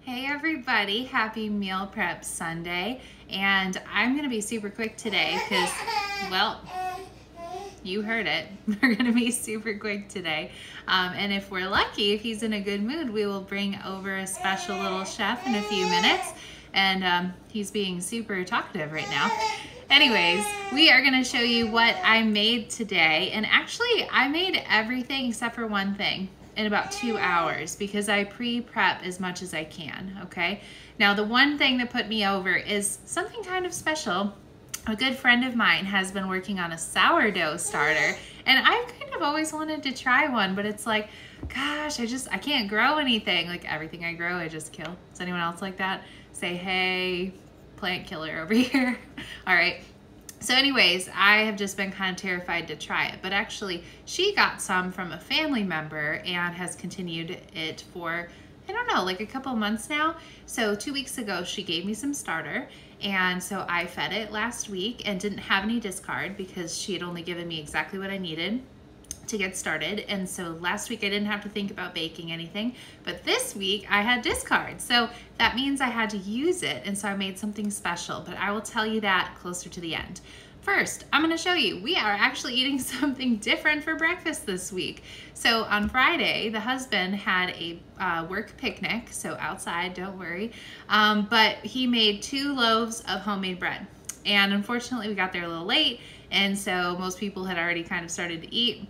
Hey everybody, happy meal prep Sunday. And I'm gonna be super quick today because, well, you heard it. We're gonna be super quick today. And if we're lucky, if he's in a good mood, we will bring over a special little chef in a few minutes. And he's being super talkative right now. Anyways, we are gonna show you what I made today. And actually, I made everything except for one thing in about 2 hours because I pre-prep as much as I can, okay? Now, the one thing that put me over is something kind of special. A good friend of mine has been working on a sourdough starter, and I've kind of always wanted to try one, but it's like, gosh, I can't grow anything. Like everything I grow, I just kill. Is anyone else like that? Say, hey, plant killer over here. All right. So anyways, I have just been kind of terrified to try it, but actually she got some from a family member and has continued it for, I don't know, like a couple months now. So 2 weeks ago, she gave me some starter, and so I fed it last week and didn't have any discard because she had only given me exactly what I needed to get started. And so last week I didn't have to think about baking anything, but this week I had discard. So that means I had to use it. And so I made something special, but I will tell you that closer to the end. First, I'm gonna show you, we are actually eating something different for breakfast this week. So on Friday, the husband had a work picnic, so outside, don't worry. But he made 2 loaves of homemade bread. And unfortunately we got there a little late, and so most people had already kind of started to eat.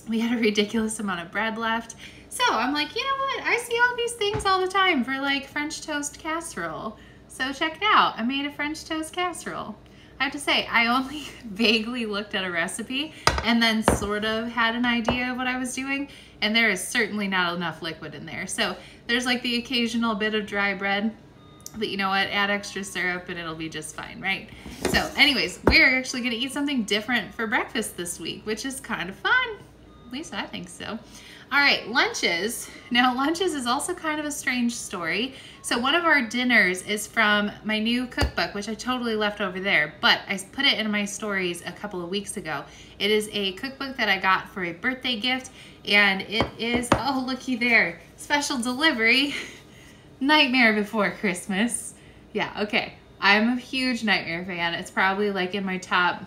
We had a ridiculous amount of bread left. So I'm like, you know what? I see all these things all the time for like French toast casserole. So check it out. I made a French toast casserole. I have to say, I only vaguely looked at a recipe and then sort of had an idea of what I was doing. And there is certainly not enough liquid in there. So there's like the occasional bit of dry bread. But you know what? Add extra syrup and it'll be just fine, right? So anyways, we're actually gonna eat something different for breakfast this week, which is kind of fun. At least I think so. All right, lunches. Now, lunches is also kind of a strange story. So one of our dinners is from my new cookbook, which I totally left over there, but I put it in my stories a couple of weeks ago. It is a cookbook that I got for a birthday gift, and it is, oh, looky there, special delivery, Nightmare Before Christmas. Yeah, okay. I'm a huge Nightmare fan. It's probably like in my top,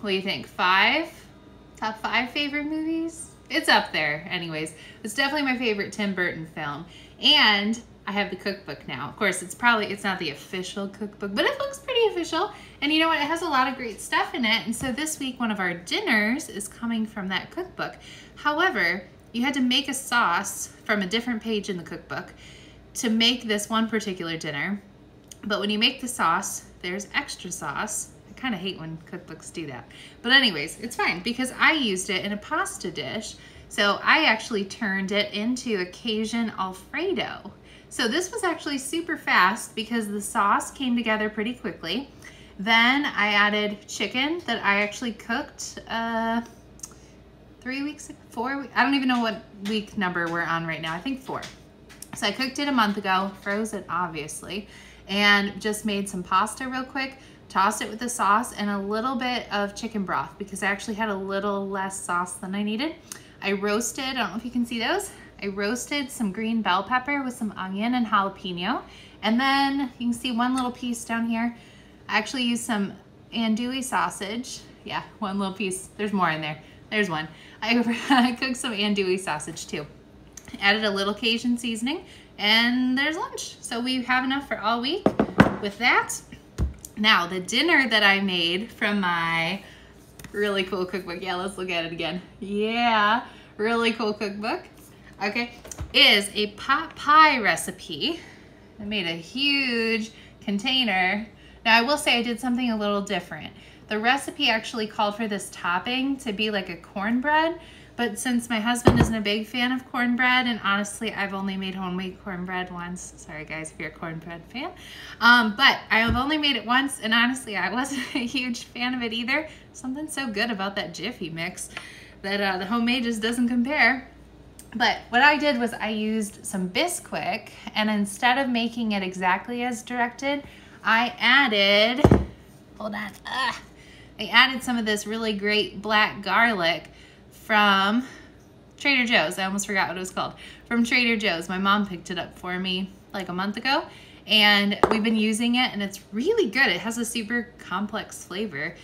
what do you think, top 5 favorite movies? It's up there. Anyways, it's definitely my favorite Tim Burton film. And I have the cookbook now. Of course, it's not the official cookbook, but it looks pretty official. And you know what? It has a lot of great stuff in it. And so this week, one of our dinners is coming from that cookbook. However, you had to make a sauce from a different page in the cookbook to make this one particular dinner. But when you make the sauce, there's extra sauce. I kind of hate when cookbooks do that. But anyways, it's fine because I used it in a pasta dish. So I actually turned it into a Cajun Alfredo. So this was actually super fast because the sauce came together pretty quickly. Then I added chicken that I actually cooked 3 weeks, 4 weeks, I don't even know what week number we're on right now. I think 4. So I cooked it a month ago, froze it obviously, and just made some pasta real quick, tossed it with the sauce and a little bit of chicken broth because I actually had a little less sauce than I needed. I roasted, I don't know if you can see those, I roasted some green bell pepper with some onion and jalapeno. And then you can see one little piece down here. I actually used some andouille sausage. Yeah, one little piece, there's more in there. There's one. I cooked some andouille sausage too. Added a little Cajun seasoning, and there's lunch. So we have enough for all week with that. Now, the dinner that I made from my really cool cookbook, yeah, let's look at it again. Yeah, really cool cookbook, okay, is a pot pie recipe. I made a huge container. Now, I will say I did something a little different. The recipe actually called for this topping to be like a cornbread, but since my husband isn't a big fan of cornbread, and honestly, I've only made homemade cornbread once. Sorry guys, if you're a cornbread fan. But I have only made it once, and honestly, I wasn't a huge fan of it either. Something so good about that Jiffy mix that the homemade just doesn't compare. But what I did was I used some Bisquick, and instead of making it exactly as directed, I added, hold on, I added some of this really great black garlic from Trader Joe's. I almost forgot what it was called. From Trader Joe's. My mom picked it up for me like a month ago, and we've been using it, and it's really good. It has a super complex flavor.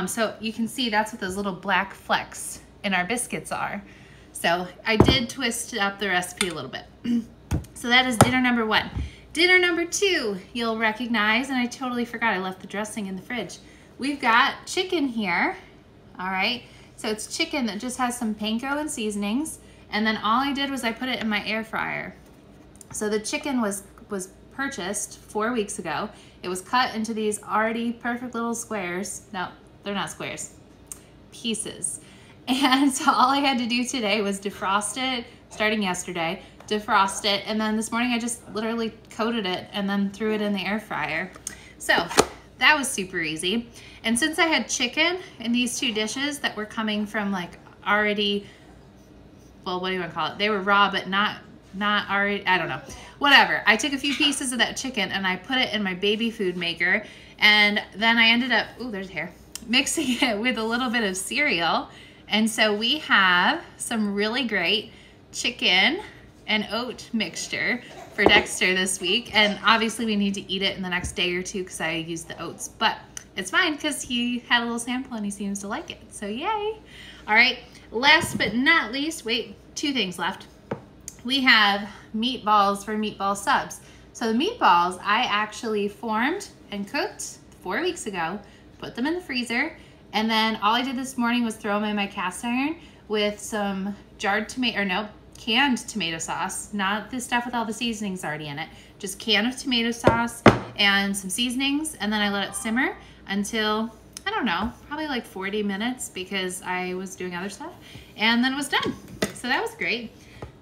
So you can see that's what those little black flecks in our biscuits are. So I did twist up the recipe a little bit. So that is dinner number 1. Dinner number 2, you'll recognize, and I totally forgot I left the dressing in the fridge. We've got chicken here, all right? So it's chicken that just has some panko and seasonings, and then all I did was I put it in my air fryer. So the chicken was purchased 4 weeks ago. It was cut into these already perfect little squares. No, they're not squares, pieces. And so all I had to do today was defrost it, starting yesterday, defrost it, and then this morning I just literally coated it and then threw it in the air fryer. So that was super easy. And since I had chicken in these 2 dishes that were coming from like already, well, what do you want to call it? They were raw, but not already, I don't know. Whatever. I took a few pieces of that chicken and I put it in my baby food maker, and then I ended up, ooh, there's hair, mixing it with a little bit of cereal. And so we have some really great chicken and oat mixture for Dexter this week. And obviously we need to eat it in the next day or 2 because I used the oats, but it's fine because he had a little sample and he seems to like it. So yay. All right, last but not least, wait, 2 things left. We have meatballs for meatball subs. So the meatballs I actually formed and cooked 4 weeks ago, put them in the freezer, and then all I did this morning was throw them in my cast iron with some canned tomato sauce, not the stuff with all the seasonings already in it, just can of tomato sauce and some seasonings, and then I let it simmer until, I don't know, probably like 40 minutes because I was doing other stuff, and then it was done. So that was great.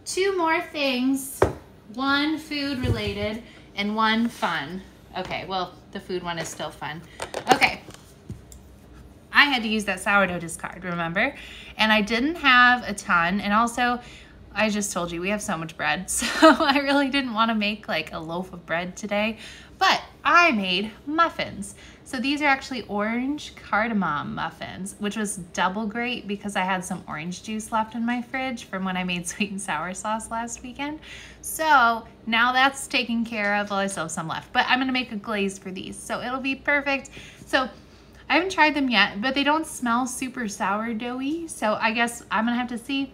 2 more things, 1 food related and 1 fun. Okay, well, the food one is still fun. Okay. I had to use that sourdough discard, remember? And I didn't have a ton, and also I just told you we have so much bread, so I really didn't want to make like a loaf of bread today, but I made muffins. So these are actually orange cardamom muffins, which was double great because I had some orange juice left in my fridge from when I made sweet and sour sauce last weekend. So now that's taken care of. Well, I still have some left, but I'm gonna make a glaze for these, so it'll be perfect. So I haven't tried them yet, but they don't smell super sourdoughy, so I guess I'm gonna have to see.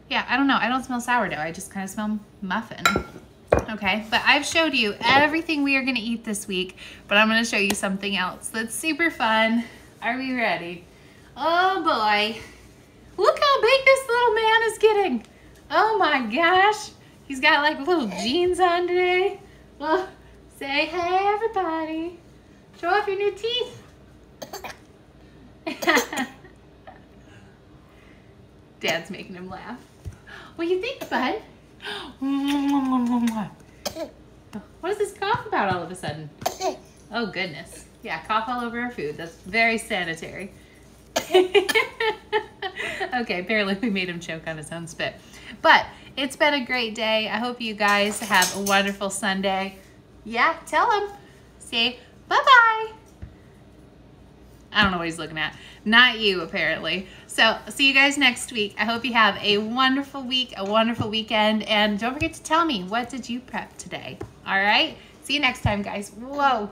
Yeah, I don't know. I don't smell sourdough. I just kind of smell muffin. Okay, but I've showed you everything we are gonna eat this week, but I'm gonna show you something else that's super fun. Are we ready? Oh boy. Look how big this little man is getting. Oh my gosh. He's got like little jeans on today. Well, say hey everybody. Show off your new teeth. Dad's making him laugh. What do you think, bud? What is this cough about all of a sudden? Oh goodness. Yeah, cough all over our food. That's very sanitary. Okay, apparently we made him choke on his own spit. But it's been a great day. I hope you guys have a wonderful Sunday. Yeah, tell him. Say bye-bye. I don't know what he's looking at. Not you, apparently. So, see you guys next week. I hope you have a wonderful week, a wonderful weekend, and don't forget to tell me, what did you prep today? All right? See you next time, guys. Whoa.